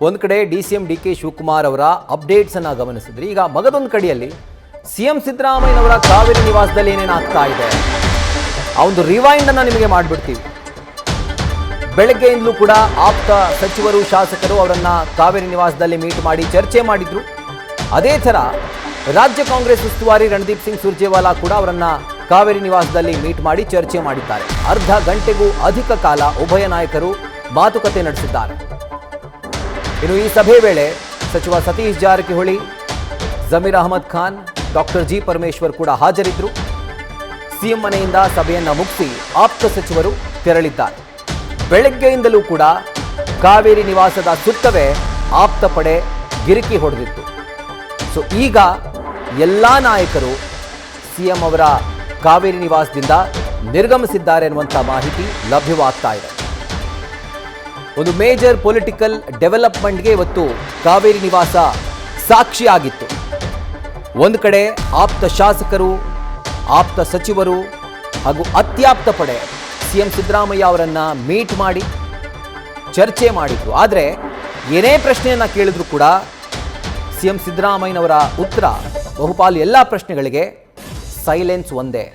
ಒಂದು ಕಡೆ ಡಿ.ಸಿ.ಎಂ ಡಿ.ಕೆ. ಶಿವಕುಮಾರ್ ಅವರ ಅಪ್ಡೇಟ್ಸನ್ನು ಗಮನಿಸಿದ್ರಿ. ಈಗ ಮಗದೊಂದು ಕಡೆಯಲ್ಲಿ ಸಿ.ಎಂ ಸಿದ್ದರಾಮಯ್ಯನವರ ಕಾವೇರಿ ನಿವಾಸದಲ್ಲಿ ಏನೇನಾಗ್ತಾ ಇದೆ ಆ ಒಂದು ರಿವೈಂಡನ್ನು ನಿಮಗೆ ಮಾಡಿಬಿಡ್ತೀವಿ. ಬೆಳಗ್ಗೆಯಿಂದಲೂ ಕೂಡ ಆಪ್ತ ಸಚಿವರು ಶಾಸಕರು ಅವರನ್ನು ಕಾವೇರಿ ನಿವಾಸದಲ್ಲಿ ಮೀಟ್ ಮಾಡಿ ಚರ್ಚೆ ಮಾಡಿದ್ರು. ಅದೇ ಥರ ರಾಜ್ಯ ಕಾಂಗ್ರೆಸ್ ಉಸ್ತುವಾರಿ ರಣದೀಪ್ ಸಿಂಗ್ ಸುರ್ಜೇವಾಲಾ ಕೂಡ ಅವರನ್ನು ಕಾವೇರಿ ನಿವಾಸದಲ್ಲಿ ಮೀಟ್ ಮಾಡಿ ಚರ್ಚೆ ಮಾಡಿದ್ದಾರೆ. ಅರ್ಧ ಗಂಟೆಗೂ ಅಧಿಕ ಕಾಲ ಉಭಯ ನಾಯಕರು ಮಾತುಕತೆ ನಡೆಸಿದ್ದಾರೆ. ಇನ್ನು ಈ ಸಭೆ ವೇಳೆ ಸಚಿವ ಸತೀಶ್ ಜಾರಕಿಹೊಳಿ, ಜಮೀರ್ ಅಹಮದ್ ಖಾನ್, ಡಾಕ್ಟರ್ ಜಿ ಪರಮೇಶ್ವರ್ ಕೂಡ ಹಾಜರಿದ್ದರು. ಸಿಎಂ ಮನೆಯಿಂದ ಸಭೆಯನ್ನು ಮುಗಿಸಿ ಆಪ್ತ ಸಚಿವರು ತೆರಳಿದ್ದಾರೆ. ಬೆಳಗ್ಗೆಯಿಂದಲೂ ಕೂಡ ಕಾವೇರಿ ನಿವಾಸದ ಸುತ್ತವೇ ಆಪ್ತ ಪಡೆ ಗಿರಿಕಿ ಹೊಡೆದಿತ್ತು. ಸೊ ಈಗ ಎಲ್ಲ ನಾಯಕರು ಸಿಎಂ ಅವರ ಕಾವೇರಿ ನಿವಾಸದಿಂದ ನಿರ್ಗಮಿಸಿದ್ದಾರೆ ಅನ್ನುವಂಥ ಮಾಹಿತಿ ಲಭ್ಯವಾಗ್ತಾ ಇದೆ. ಒಂದು ಮೇಜರ್ ಪೊಲಿಟಿಕಲ್ ಡೆವಲಪ್ಮೆಂಟ್ಗೆ ಇವತ್ತು ಕಾವೇರಿ ನಿವಾಸ ಸಾಕ್ಷಿಯಾಗಿತ್ತು. ಒಂದು ಕಡೆ ಆಪ್ತ ಶಾಸಕರು, ಆಪ್ತ ಸಚಿವರು ಹಾಗೂ ಅತ್ಯಾಪ್ತ ಪಡೆ ಸಿಎಂ ಸಿದ್ದರಾಮಯ್ಯ ಅವರನ್ನು ಮೀಟ್ ಮಾಡಿ ಚರ್ಚೆ ಮಾಡಿದ್ರು. ಆದರೆ ಏನೇ ಪ್ರಶ್ನೆಯನ್ನು ಕೇಳಿದ್ರು ಕೂಡ ಸಿಎಂ ಸಿದ್ದರಾಮಯ್ಯನವರ ಉತ್ತರ ಬಹುಪಾಲು ಎಲ್ಲ ಪ್ರಶ್ನೆಗಳಿಗೆ ಸೈಲೆನ್ಸ್ ಒಂದೇ.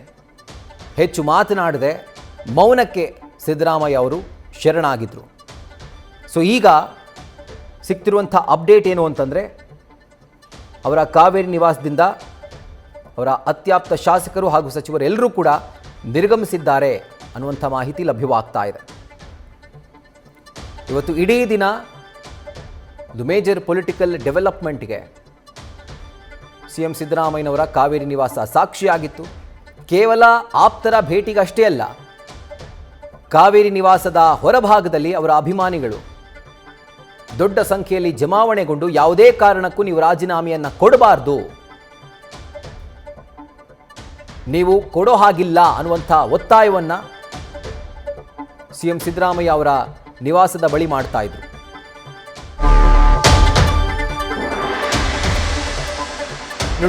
ಹೆಚ್ಚು ಮಾತನಾಡದೆ ಮೌನಕ್ಕೆ ಸಿದ್ದರಾಮಯ್ಯ ಅವರು ಶರಣಾಗಿದ್ದರು. ಸೊ ಈಗ ಸಿಗ್ತಿರುವಂಥ ಅಪ್ಡೇಟ್ ಏನು ಅಂತಂದರೆ, ಅವರ ಕಾವೇರಿ ನಿವಾಸದಿಂದ ಅವರ ಅತ್ಯಾಪ್ತ ಶಾಸಕರು ಹಾಗೂ ಸಚಿವರು ಎಲ್ಲರೂ ಕೂಡ ನಿರ್ಗಮಿಸಿದ್ದಾರೆ ಅನ್ನುವಂಥ ಮಾಹಿತಿ ಲಭ್ಯವಾಗ್ತಾ ಇದೆ. ಇವತ್ತು ಇಡೀ ದಿನ ಒಂದು ಮೇಜರ್ ಪೊಲಿಟಿಕಲ್ ಡೆವಲಪ್ಮೆಂಟ್ಗೆ ಸಿಎಂ ಸಿದ್ದರಾಮಯ್ಯನವರ ಕಾವೇರಿ ನಿವಾಸ ಸಾಕ್ಷಿಯಾಗಿತ್ತು. ಕೇವಲ ಆಪ್ತರ ಭೇಟಿಗಷ್ಟೇ ಅಲ್ಲ, ಕಾವೇರಿ ನಿವಾಸದ ಹೊರಭಾಗದಲ್ಲಿ ಅವರ ಅಭಿಮಾನಿಗಳು ದೊಡ್ಡ ಸಂಖ್ಯೆಯಲ್ಲಿ ಜಮಾವಣೆಗೊಂಡು ಯಾವುದೇ ಕಾರಣಕ್ಕೂ ನೀವು ರಾಜೀನಾಮೆಯನ್ನು ಕೊಡಬಾರ್ದು, ನೀವು ಕೊಡೋ ಹಾಗಿಲ್ಲ ಅನ್ನುವಂಥ ಒತ್ತಾಯವನ್ನು ಸಿಎಂ ಸಿದ್ದರಾಮಯ್ಯ ಅವರ ನಿವಾಸದ ಬಳಿ ಮಾಡ್ತಾ ಇದ್ರು.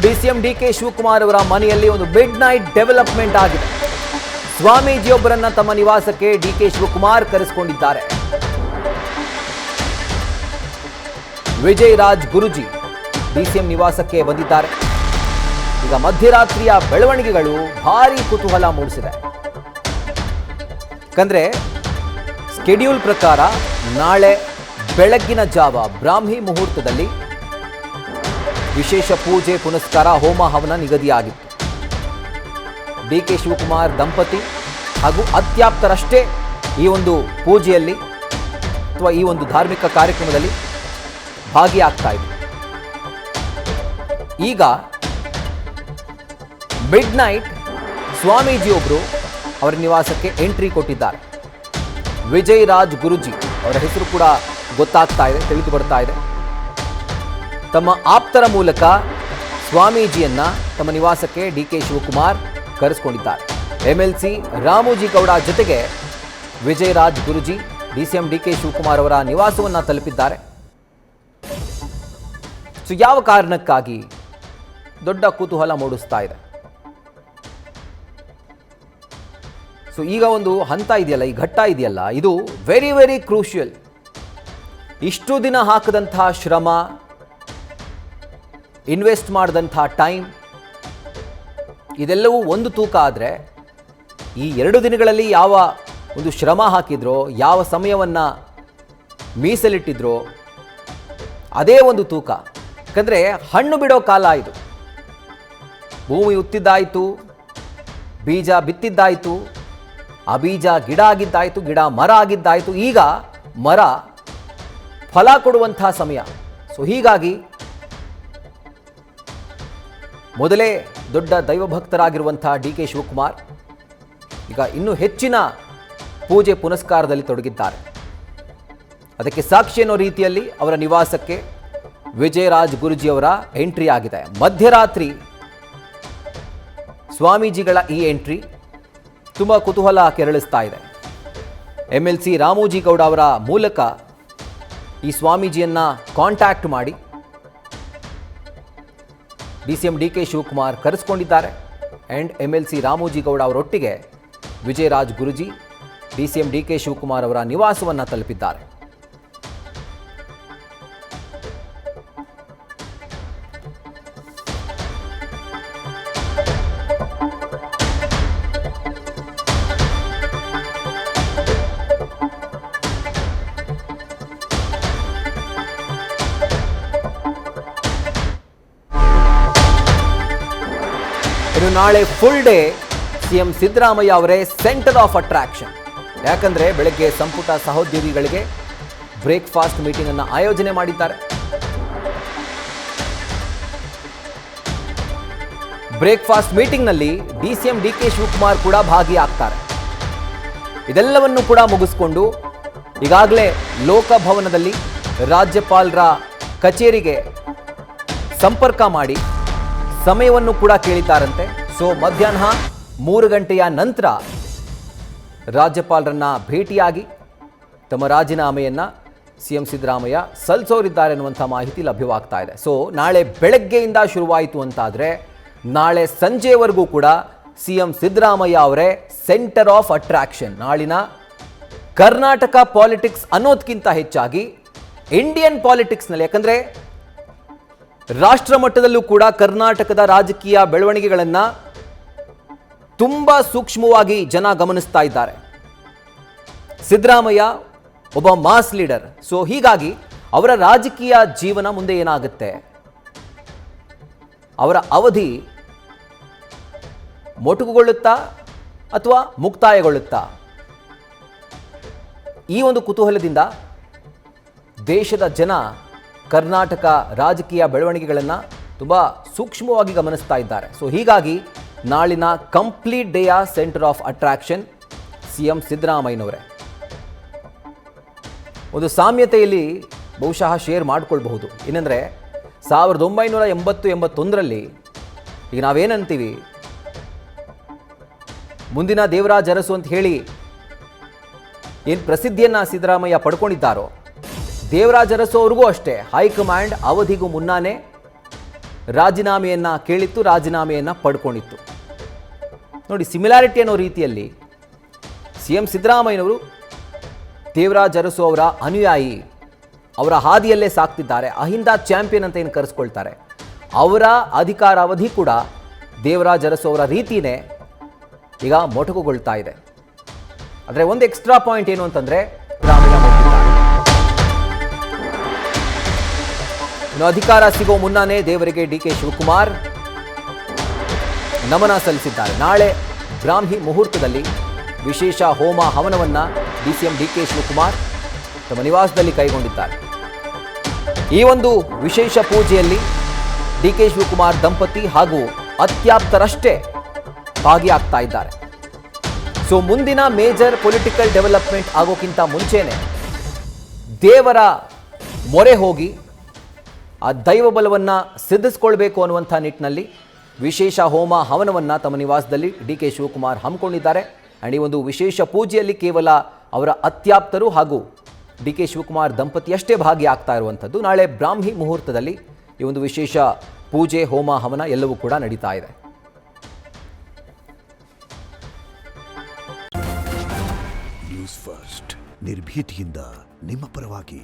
ಡಿ.ಸಿ.ಎಂ ಡಿ.ಕೆ. ಶಿವಕುಮಾರ್ ಅವರ ಮನೆಯಲ್ಲಿ ಒಂದು ಮಿಡ್ ನೈಟ್ ಡೆವಲಪ್ಮೆಂಟ್ ಆಗಿದೆ. ಸ್ವಾಮೀಜಿಯೊಬ್ಬರನ್ನ ತಮ್ಮ ನಿವಾಸಕ್ಕೆ ಡಿ.ಕೆ. ಶಿವಕುಮಾರ್ ಕರೆಸಿಕೊಂಡಿದ್ದಾರೆ. ವಿಜಯ್ ರಾಜ್ ಗುರುಜಿ ಡಿ.ಸಿ.ಎಂ ನಿವಾಸಕ್ಕೆ ಬಂದಿದ್ದಾರೆ. ಈಗ ಮಧ್ಯರಾತ್ರಿಯ ಬೆಳವಣಿಗೆಗಳು ಭಾರಿ ಕುತೂಹಲ ಮೂಡಿಸಿದೆ. ಯಾಕಂದ್ರೆ ಸ್ಕೆಡ್ಯೂಲ್ ಪ್ರಕಾರ ನಾಳೆ ಬೆಳಗ್ಗಿನ ಜಾವ ಬ್ರಾಹ್ಮಿ ಮುಹೂರ್ತದಲ್ಲಿ ವಿಶೇಷ ಪೂಜೆ ಪುನಸ್ಕಾರ ಹೋಮ ಹವನ ನಿಗದಿಯಾಗಿತ್ತು. ಡಿ.ಕೆ. ಶಿವಕುಮಾರ್ ದಂಪತಿ ಹಾಗೂ ಅತ್ಯಾಪ್ತರಷ್ಟೇ ಈ ಒಂದು ಪೂಜೆಯಲ್ಲಿ ಅಥವಾ ಈ ಒಂದು ಧಾರ್ಮಿಕ ಕಾರ್ಯಕ್ರಮದಲ್ಲಿ ಭಾಗಿಯಾಗ್ತಾ ಇದ್ರು. ಈಗ ಮಿಡ್ ನೈಟ್ ಸ್ವಾಮೀಜಿಯೊಬ್ಬರು ಅವರ ನಿವಾಸಕ್ಕೆ ಎಂಟ್ರಿ ಕೊಟ್ಟಿದ್ದಾರೆ. ವಿಜಯ್ ರಾಜ್ ಗುರುಜಿ ಅವರ ಹೆಸರು ಕೂಡ ಗೊತ್ತಾಗ್ತಾ ಇದೆ, ತಿಳಿದು ಬರ್ತಾ ಇದೆ. ತಮ್ಮ ಆಪ್ತರ ಮೂಲಕ ಸ್ವಾಮೀಜಿಯನ್ನ ತಮ್ಮ ನಿವಾಸಕ್ಕೆ ಡಿ.ಕೆ. ಶಿವಕುಮಾರ್ ಕರೆಸಿಕೊಂಡಿದ್ದಾರೆ. ಎಂಎಲ್ಸಿ ರಾಮೋಜಿ ಗೌಡ ಜೊತೆಗೆ ವಿಜಯ್ ರಾಜ್ ಗುರುಜಿ ಡಿ.ಸಿ.ಎಂ ಡಿ.ಕೆ. ಶಿವಕುಮಾರ್ ಅವರ ನಿವಾಸವನ್ನು ತಲುಪಿದ್ದಾರೆ. ಸೊ ಯಾವ ಕಾರಣಕ್ಕಾಗಿ ದೊಡ್ಡ ಕುತೂಹಲ ಮೂಡಿಸ್ತಾ ಇದೆ. ಸೊ ಈಗ ಒಂದು ಹಂತ ಇದೆಯಲ್ಲ, ಈ ಘಟ್ಟ ಇದೆಯಲ್ಲ, ಇದು ವೆರಿ ವೆರಿ ಕ್ರೂಷಿಯಲ್. ಇಷ್ಟು ದಿನ ಹಾಕದಂತಹ ಶ್ರಮ, ಇನ್ವೆಸ್ಟ್ ಮಾಡಿದಂಥ ಟೈಮ್, ಇದೆಲ್ಲವೂ ಒಂದು ತೂಕ ಆದರೆ ಈ 2 ದಿನಗಳಲ್ಲಿ ಯಾವ ಒಂದು ಶ್ರಮ ಹಾಕಿದ್ರೋ, ಯಾವ ಸಮಯವನ್ನು ಮೀಸಲಿಟ್ಟಿದ್ರೋ ಅದೇ ಒಂದು ತೂಕ. ಯಾಕಂದರೆ ಹಣ್ಣು ಬಿಡೋ ಕಾಲ ಇದು. ಭೂಮಿ ಉತ್ತಿದ್ದಾಯಿತು, ಬೀಜ ಬಿತ್ತಿದ್ದಾಯಿತು, ಆ ಬೀಜ ಗಿಡ ಆಗಿದ್ದಾಯಿತು, ಗಿಡ ಮರ ಆಗಿದ್ದಾಯಿತು, ಈಗ ಮರ ಫಲ ಕೊಡುವಂಥ ಸಮಯ. ಸೊ ಹೀಗಾಗಿ ಮೊದಲೇ ದೊಡ್ಡ ದೈವಭಕ್ತರಾಗಿರುವಂಥ ಡಿ.ಕೆ. ಶಿವಕುಮಾರ್ ಈಗ ಇನ್ನೂ ಹೆಚ್ಚಿನ ಪೂಜೆ ಪುನಸ್ಕಾರದಲ್ಲಿ ತೊಡಗಿದ್ದಾರೆ. ಅದಕ್ಕೆ ಸಾಕ್ಷಿ ಅನ್ನೋ ರೀತಿಯಲ್ಲಿ ಅವರ ನಿವಾಸಕ್ಕೆ ವಿಜಯರಾಜ್ ಗುರುಜಿಯವರ ಎಂಟ್ರಿ ಆಗಿದೆ. ಮಧ್ಯರಾತ್ರಿ ಸ್ವಾಮೀಜಿಗಳ ಈ ಎಂಟ್ರಿ ತುಂಬ ಕುತೂಹಲ ಕೆರಳಿಸ್ತಾ ಇದೆ. ಎಂಎಲ್ಸಿ ರಾಮೋಜಿ ಗೌಡ ಅವರ ಮೂಲಕ ಈ ಸ್ವಾಮೀಜಿಯನ್ನು ಕಾಂಟ್ಯಾಕ್ಟ್ ಮಾಡಿ ಡಿ.ಸಿ.ಎಂ ಡಿ.ಕೆ. ಶಿವಕುಮಾರ್ ಕರೆಸಿಕೊಂಡಿದ್ದಾರೆ. ಆ್ಯಂಡ್ ಎಂಎಲ್ಸಿ ರಾಮೋಜಿ ಗೌಡ ಅವರೊಟ್ಟಿಗೆ ವಿಜಯರಾಜ್ ಗುರುಜಿ ಡಿ.ಸಿ.ಎಂ ಡಿ.ಕೆ. ಶಿವಕುಮಾರ್ ಅವರ ನಿವಾಸವನ್ನು ತಲುಪಿದ್ದಾರೆ. ಇನ್ನು ನಾಳೆ ಫುಲ್ ಡೇ ಸಿಎಂ ಸಿದ್ದರಾಮಯ್ಯ ಅವರೇ ಸೆಂಟರ್ ಆಫ್ ಅಟ್ರಾಕ್ಷನ್. ಯಾಕಂದ್ರೆ ಬೆಳಗ್ಗೆ ಸಂಪುಟ ಸಹೋದ್ಯೋಗಿಗಳಿಗೆ ಬ್ರೇಕ್ಫಾಸ್ಟ್ ಮೀಟಿಂಗ್ ಅನ್ನು ಆಯೋಜನೆ ಮಾಡಿದ್ದಾರೆ. ಬ್ರೇಕ್ಫಾಸ್ಟ್ ಮೀಟಿಂಗ್ನಲ್ಲಿ ಡಿಸಿಎಂ ಡಿಕೆ ಶಿವಕುಮಾರ್ ಕೂಡ ಭಾಗಿಯಾಗ್ತಾರೆ. ಇದೆಲ್ಲವನ್ನು ಕೂಡ ಮುಗಿಸ್ಕೊಂಡು ಈಗಾಗಲೇ ಲೋಕಭವನದಲ್ಲಿ ರಾಜ್ಯಪಾಲರ ಕಚೇರಿಗೆ ಸಂಪರ್ಕ ಮಾಡಿ ಸಮಯವನ್ನು ಕೂಡ ಕೇಳಿದ್ದಾರಂತೆ. ಸೊ ಮಧ್ಯಾಹ್ನ 3 ಗಂಟೆಯ ನಂತರ ರಾಜ್ಯಪಾಲರನ್ನ ಭೇಟಿಯಾಗಿ ತಮ್ಮ ರಾಜೀನಾಮೆಯನ್ನ ಸಿಎಂ ಸಿದ್ದರಾಮಯ್ಯ ಸಲ್ಲಿಸೋರಿದ್ದಾರೆ ಅನ್ನುವಂಥ ಮಾಹಿತಿ ಲಭ್ಯವಾಗ್ತಾ ಇದೆ. ಸೊ ನಾಳೆ ಬೆಳಗ್ಗೆಯಿಂದ ಶುರುವಾಯಿತು ಅಂತಾದರೆ ನಾಳೆ ಸಂಜೆವರೆಗೂ ಕೂಡ ಸಿಎಂ ಸಿದ್ದರಾಮಯ್ಯ ಅವರೇ ಸೆಂಟರ್ ಆಫ್ ಅಟ್ರಾಕ್ಷನ್. ನಾಳಿನ ಕರ್ನಾಟಕ ಪಾಲಿಟಿಕ್ಸ್ ಅನ್ನೋದಕ್ಕಿಂತ ಹೆಚ್ಚಾಗಿ ಇಂಡಿಯನ್ ಪಾಲಿಟಿಕ್ಸ್ನಲ್ಲಿ, ಯಾಕಂದರೆ ರಾಷ್ಟ್ರ ಮಟ್ಟದಲ್ಲೂ ಕೂಡ ಕರ್ನಾಟಕದ ರಾಜಕೀಯ ಬೆಳವಣಿಗೆಗಳನ್ನು ತುಂಬ ಸೂಕ್ಷ್ಮವಾಗಿ ಜನ ಗಮನಿಸ್ತಾ ಇದ್ದಾರೆ. ಸಿದ್ದರಾಮಯ್ಯ ಒಬ್ಬ ಮಾಸ್ ಲೀಡರ್. ಸೊ ಹೀಗಾಗಿ ಅವರ ರಾಜಕೀಯ ಜೀವನ ಮುಂದೆ ಏನಾಗುತ್ತೆ, ಅವರ ಅವಧಿ ಮೊಟಕುಗೊಳ್ಳುತ್ತಾ ಅಥವಾ ಮುಕ್ತಾಯಗೊಳ್ಳುತ್ತಾ, ಈ ಒಂದು ಕುತೂಹಲದಿಂದ ದೇಶದ ಜನ ಕರ್ನಾಟಕ ರಾಜಕೀಯ ಬೆಳವಣಿಗೆಗಳನ್ನು ತುಂಬ ಸೂಕ್ಷ್ಮವಾಗಿ ಗಮನಿಸ್ತಾ ಇದ್ದಾರೆ. ಸೊ ಹೀಗಾಗಿ ನಾಳಿನ ಕಂಪ್ಲೀಟ್ ಡೇಯ ಸೆಂಟರ್ ಆಫ್ ಅಟ್ರಾಕ್ಷನ್ ಸಿಎಂ ಸಿದ್ದರಾಮಯ್ಯನವರೇ. ಒಂದು ಸಾಮ್ಯತೆಯಲ್ಲಿ ಬಹುಶಃ ಶೇರ್ ಮಾಡಿಕೊಳ್ಬಹುದು. ಏನಂದರೆ 1980-81ರಲ್ಲಿ ಈಗ ನಾವೇನಂತೀವಿ, ಮುಂದಿನ ದೇವರಾಜ ಅರಸು ಅಂತ ಹೇಳಿ ಏನು ಪ್ರಸಿದ್ಧಿಯನ್ನು ಸಿದ್ದರಾಮಯ್ಯ ಪಡ್ಕೊಂಡಿದ್ದಾರೋ, ದೇವರಾಜ ಅರಸು ಅವ್ರಿಗೂ ಅಷ್ಟೇ ಹೈಕಮಾಂಡ್ ಅವಧಿಗೂ ಮುನ್ನಾನೇ ರಾಜೀನಾಮೆಯನ್ನು ಕೇಳಿತ್ತು, ರಾಜೀನಾಮೆಯನ್ನು ಪಡ್ಕೊಂಡಿತ್ತು. ನೋಡಿ, ಸಿಮಿಲಾರಿಟಿ ಅನ್ನೋ ರೀತಿಯಲ್ಲಿ ಸಿಎಂ ಸಿದ್ದರಾಮಯ್ಯನವರು ದೇವರಾಜ ಅರಸು ಅವರ ಅನುಯಾಯಿ, ಅವರ ಹಾದಿಯಲ್ಲೇ ಸಾಕ್ತಿದ್ದಾರೆ. ಅಹಿಂದ ಚಾಂಪಿಯನ್ ಅಂತ ಏನು ಕರೆಸ್ಕೊಳ್ತಾರೆ, ಅವರ ಅಧಿಕಾರಾವಧಿ ಕೂಡ ದೇವರಾಜ ಅರಸು ಅವರ ರೀತಿಯೇ ಈಗ ಮೊಟಕುಗೊಳ್ತಾ ಇದೆ. ಆದರೆ ಒಂದು ಎಕ್ಸ್ಟ್ರಾ ಪಾಯಿಂಟ್ ಏನು ಅಂತಂದರೆ, ಸಿದ್ದರಾಮಯ್ಯ ಇನ್ನು ಅಧಿಕಾರ ಸಿಗೋ ಮುನ್ನಾನೇ ದೇವರಿಗೆ ಡಿಕೆ ಶಿವಕುಮಾರ್ ನಮನ ಸಲ್ಲಿಸಿದ್ದಾರೆ. ನಾಳೆ ಬ್ರಾಹ್ಮಿ ಮುಹೂರ್ತದಲ್ಲಿ ವಿಶೇಷ ಹೋಮ ಹವನವನ್ನು ಡಿಸಿಎಂ ಡಿಕೆ ಶಿವಕುಮಾರ್ ತಮ್ಮ ನಿವಾಸದಲ್ಲಿ ಕೈಗೊಂಡಿದ್ದಾರೆ. ಈ ಒಂದು ವಿಶೇಷ ಪೂಜೆಯಲ್ಲಿ ಡಿಕೆ ಶಿವಕುಮಾರ್ ದಂಪತಿ ಹಾಗೂ ಅತ್ಯಾಪ್ತರಷ್ಟೇ ಭಾಗಿಯಾಗ್ತಾ ಇದ್ದಾರೆ. ಸೊ ಮುಂದಿನ ಮೇಜರ್ ಪೊಲಿಟಿಕಲ್ ಡೆವಲಪ್ಮೆಂಟ್ ಆಗೋಕ್ಕಿಂತ ಮುಂಚೆನೆ ದೇವರ ಮೊರೆ ಹೋಗಿ ಆ ದೈವ ಬಲವನ್ನು ಸಿದ್ಧಿಸ್ಕೊಳ್ಬೇಕು ಅನ್ನುವಂಥ ನಿಟ್ಟಿನಲ್ಲಿ ವಿಶೇಷ ಹೋಮ ಹವನವನ್ನು ತಮ್ಮ ನಿವಾಸದಲ್ಲಿ ಡಿಕೆ ಶಿವಕುಮಾರ್ ಹಮ್ಮಿಕೊಂಡಿದ್ದಾರೆ. ಆ್ಯಂಡ್ ಈ ಒಂದು ವಿಶೇಷ ಪೂಜೆಯಲ್ಲಿ ಕೇವಲ ಅವರ ಅತ್ಯಾಪ್ತರು ಹಾಗೂ ಡಿಕೆ ಶಿವಕುಮಾರ್ ದಂಪತಿಯಷ್ಟೇ ಭಾಗಿಯಾಗ್ತಾ ಇರುವಂಥದ್ದು. ನಾಳೆ ಬ್ರಾಹ್ಮಿ ಮುಹೂರ್ತದಲ್ಲಿ ಈ ಒಂದು ವಿಶೇಷ ಪೂಜೆ, ಹೋಮ ಹವನ ಎಲ್ಲವೂ ಕೂಡ ನಡೀತಾ ಇದೆ. ನ್ಯೂಸ್ ಫಸ್ಟ್ ನಿರ್ಭೀತಿಯಿಂದ ನಿಮ್ಮ ಪರವಾಗಿ.